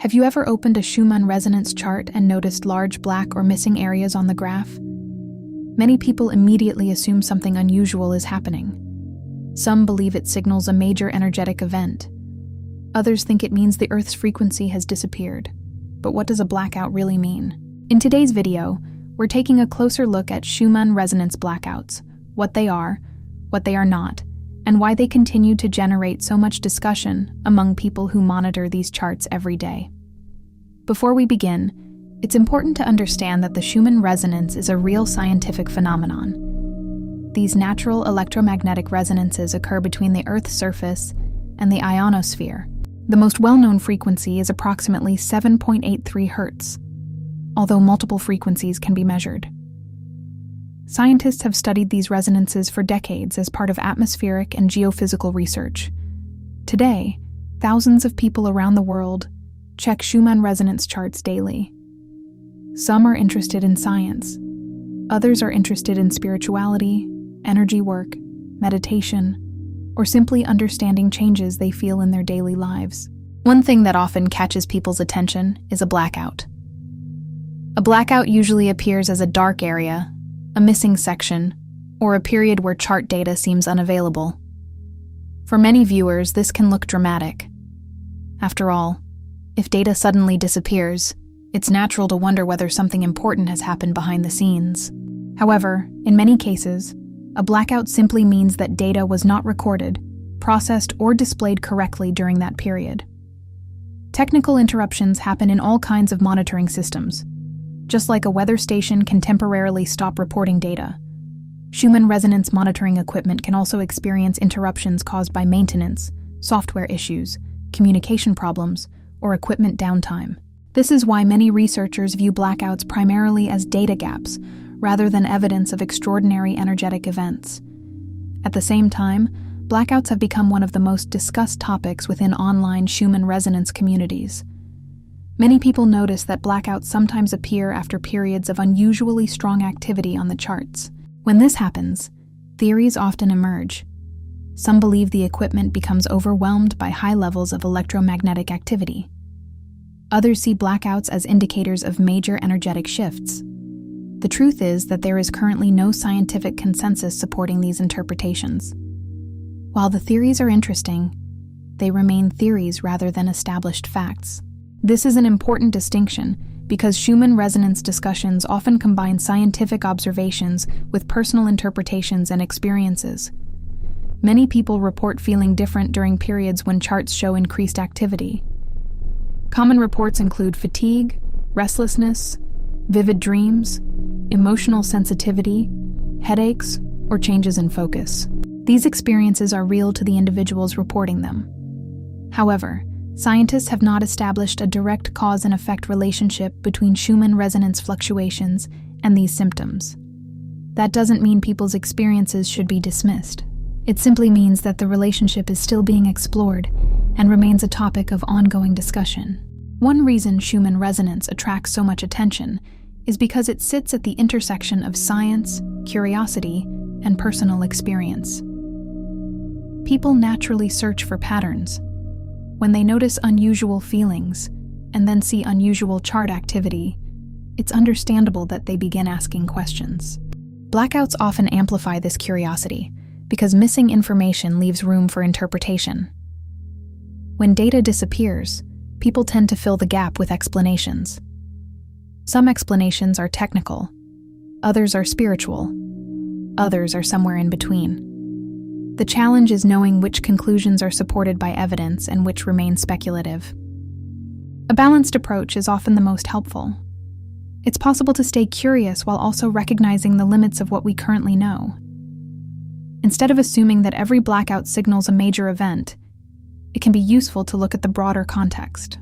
Have you ever opened a Schumann Resonance chart and noticed large black or missing areas on the graph? Many people immediately assume something unusual is happening. Some believe it signals a major energetic event. Others think it means the Earth's frequency has disappeared. But what does a blackout really mean? In today's video, we're taking a closer look at Schumann Resonance blackouts, what they are not, and why they continue to generate so much discussion among people who monitor these charts every day. Before we begin, it's important to understand that the Schumann resonance is a real scientific phenomenon. These natural electromagnetic resonances occur between the Earth's surface and the ionosphere. The most well-known frequency is approximately 7.83 Hz, although multiple frequencies can be measured. Scientists have studied these resonances for decades as part of atmospheric and geophysical research. Today, thousands of people around the world check Schumann resonance charts daily. Some are interested in science. Others are interested in spirituality, energy work, meditation, or simply understanding changes they feel in their daily lives. One thing that often catches people's attention is a blackout. A blackout usually appears as a dark area, a missing section, or a period where chart data seems unavailable. For many viewers, this can look dramatic. After all, if data suddenly disappears, it's natural to wonder whether something important has happened behind the scenes. However, in many cases, a blackout simply means that data was not recorded, processed, or displayed correctly during that period. Technical interruptions happen in all kinds of monitoring systems. Just like a weather station can temporarily stop reporting data, Schumann resonance monitoring equipment can also experience interruptions caused by maintenance, software issues, communication problems, or equipment downtime. This is why many researchers view blackouts primarily as data gaps, rather than evidence of extraordinary energetic events. At the same time, blackouts have become one of the most discussed topics within online Schumann resonance communities. Many people notice that blackouts sometimes appear after periods of unusually strong activity on the charts. When this happens, theories often emerge. Some believe the equipment becomes overwhelmed by high levels of electromagnetic activity. Others see blackouts as indicators of major energetic shifts. The truth is that there is currently no scientific consensus supporting these interpretations. While the theories are interesting, they remain theories rather than established facts. This is an important distinction because Schumann resonance discussions often combine scientific observations with personal interpretations and experiences. Many people report feeling different during periods when charts show increased activity. Common reports include fatigue, restlessness, vivid dreams, emotional sensitivity, headaches, or changes in focus. These experiences are real to the individuals reporting them. However, scientists have not established a direct cause and effect relationship between Schumann resonance fluctuations and these symptoms. That doesn't mean people's experiences should be dismissed. It simply means that the relationship is still being explored and remains a topic of ongoing discussion. One reason Schumann resonance attracts so much attention is because it sits at the intersection of science, curiosity, and personal experience. People naturally search for patterns. When they notice unusual feelings and then see unusual chart activity, it's understandable that they begin asking questions. Blackouts often amplify this curiosity because missing information leaves room for interpretation. When data disappears, people tend to fill the gap with explanations. Some explanations are technical, others are spiritual, others are somewhere in between. The challenge is knowing which conclusions are supported by evidence and which remain speculative. A balanced approach is often the most helpful. It's possible to stay curious while also recognizing the limits of what we currently know. Instead of assuming that every blackout signals a major event, it can be useful to look at the broader context.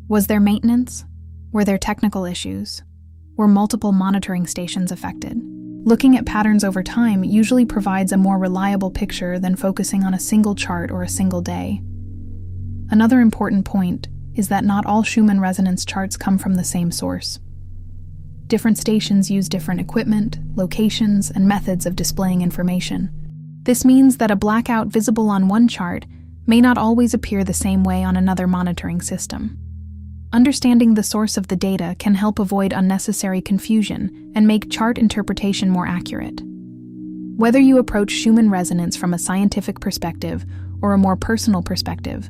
Was there maintenance? Were there technical issues? Were multiple monitoring stations affected? Looking at patterns over time usually provides a more reliable picture than focusing on a single chart or a single day. Another important point is that not all Schumann resonance charts come from the same source. Different stations use different equipment, locations, and methods of displaying information. This means that a blackout visible on one chart may not always appear the same way on another monitoring system. Understanding the source of the data can help avoid unnecessary confusion and make chart interpretation more accurate. Whether you approach Schumann resonance from a scientific perspective or a more personal perspective,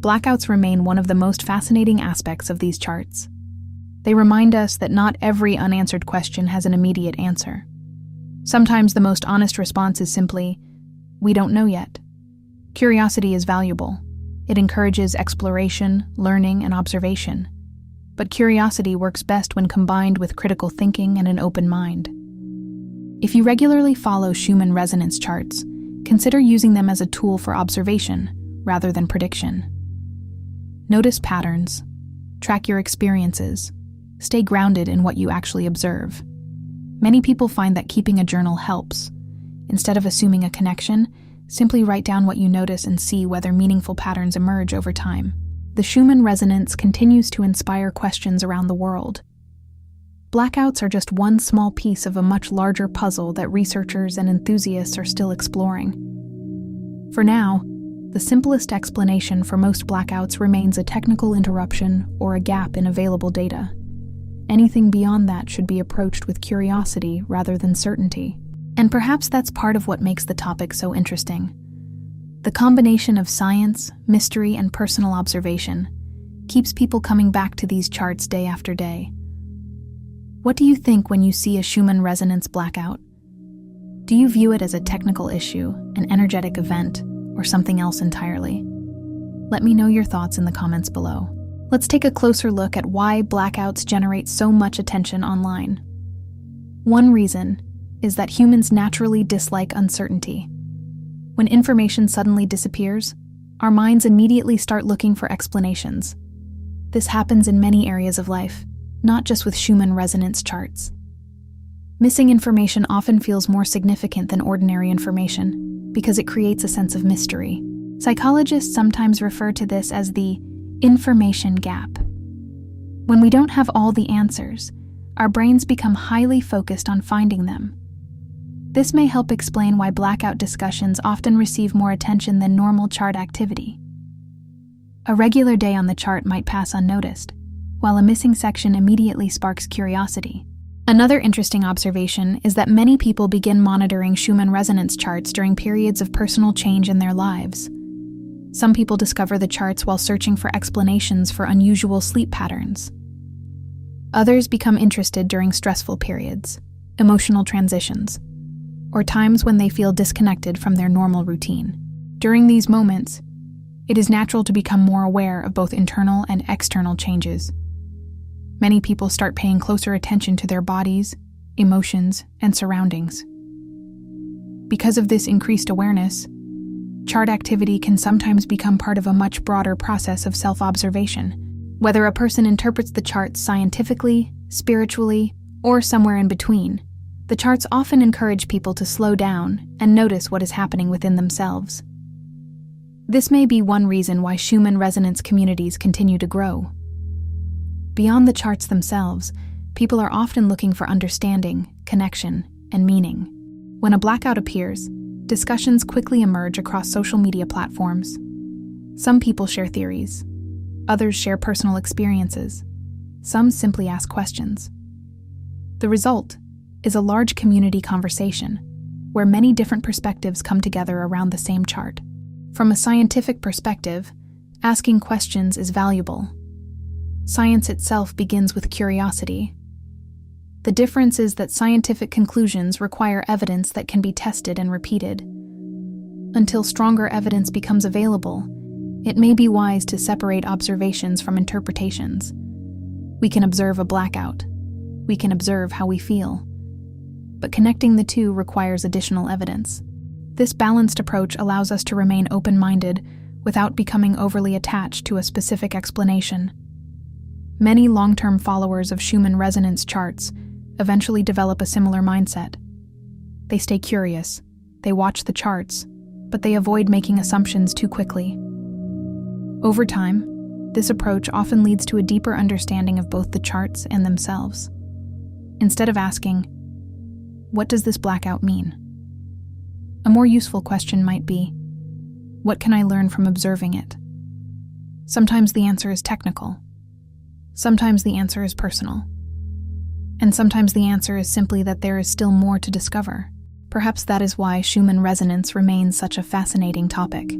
blackouts remain one of the most fascinating aspects of these charts. They remind us that not every unanswered question has an immediate answer. Sometimes the most honest response is simply, "We don't know yet." Curiosity is valuable. It encourages exploration, learning, and observation. But curiosity works best when combined with critical thinking and an open mind. If you regularly follow Schumann resonance charts, consider using them as a tool for observation rather than prediction. Notice patterns, track your experiences, stay grounded in what you actually observe. Many people find that keeping a journal helps. Instead of assuming a connection, simply write down what you notice and see whether meaningful patterns emerge over time. The Schumann resonance continues to inspire questions around the world. Blackouts are just one small piece of a much larger puzzle that researchers and enthusiasts are still exploring. For now, the simplest explanation for most blackouts remains a technical interruption or a gap in available data. Anything beyond that should be approached with curiosity rather than certainty. And perhaps that's part of what makes the topic so interesting. The combination of science, mystery, and personal observation keeps people coming back to these charts day after day. What do you think when you see a Schumann resonance blackout? Do you view it as a technical issue, an energetic event, or something else entirely? Let me know your thoughts in the comments below. Let's take a closer look at why blackouts generate so much attention online. One reason is that humans naturally dislike uncertainty. When information suddenly disappears, our minds immediately start looking for explanations. This happens in many areas of life, not just with Schumann resonance charts. Missing information often feels more significant than ordinary information because it creates a sense of mystery. Psychologists sometimes refer to this as the information gap. When we don't have all the answers, our brains become highly focused on finding them. This may help explain why blackout discussions often receive more attention than normal chart activity. A regular day on the chart might pass unnoticed, while a missing section immediately sparks curiosity. Another interesting observation is that many people begin monitoring Schumann resonance charts during periods of personal change in their lives. Some people discover the charts while searching for explanations for unusual sleep patterns. Others become interested during stressful periods, emotional transitions, or times when they feel disconnected from their normal routine. During these moments, it is natural to become more aware of both internal and external changes. Many people start paying closer attention to their bodies, emotions, and surroundings. Because of this increased awareness, chart activity can sometimes become part of a much broader process of self-observation. Whether a person interprets the charts scientifically, spiritually, or somewhere in between, the charts often encourage people to slow down and notice what is happening within themselves. This may be one reason why Schumann resonance communities continue to grow. Beyond the charts themselves, people are often looking for understanding, connection, and meaning. When a blackout appears, discussions quickly emerge across social media platforms. Some people share theories. Others share personal experiences. Some simply ask questions. The result is a large community conversation where many different perspectives come together around the same chart. From a scientific perspective, asking questions is valuable. Science itself begins with curiosity. The difference is that scientific conclusions require evidence that can be tested and repeated. Until stronger evidence becomes available, it may be wise to separate observations from interpretations. We can observe a blackout. We can observe how we feel. But connecting the two requires additional evidence. This balanced approach allows us to remain open-minded without becoming overly attached to a specific explanation. Many long-term followers of Schumann resonance charts eventually develop a similar mindset. They stay curious, they watch the charts, but they avoid making assumptions too quickly. Over time, this approach often leads to a deeper understanding of both the charts and themselves. Instead of asking, "What does this blackout mean?" a more useful question might be, "What can I learn from observing it?" Sometimes the answer is technical. Sometimes the answer is personal. And sometimes the answer is simply that there is still more to discover. Perhaps that is why Schumann resonance remains such a fascinating topic.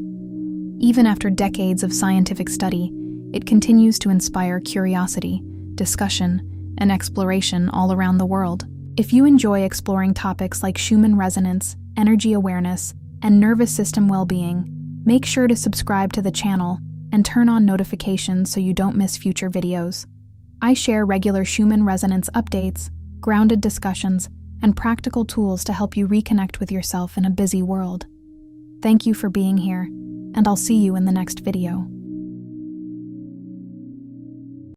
Even after decades of scientific study, it continues to inspire curiosity, discussion, and exploration all around the world. If you enjoy exploring topics like Schumann resonance, energy awareness, and nervous system well-being, make sure to subscribe to the channel and turn on notifications so you don't miss future videos. I share regular Schumann resonance updates, grounded discussions, and practical tools to help you reconnect with yourself in a busy world. Thank you for being here, and I'll see you in the next video.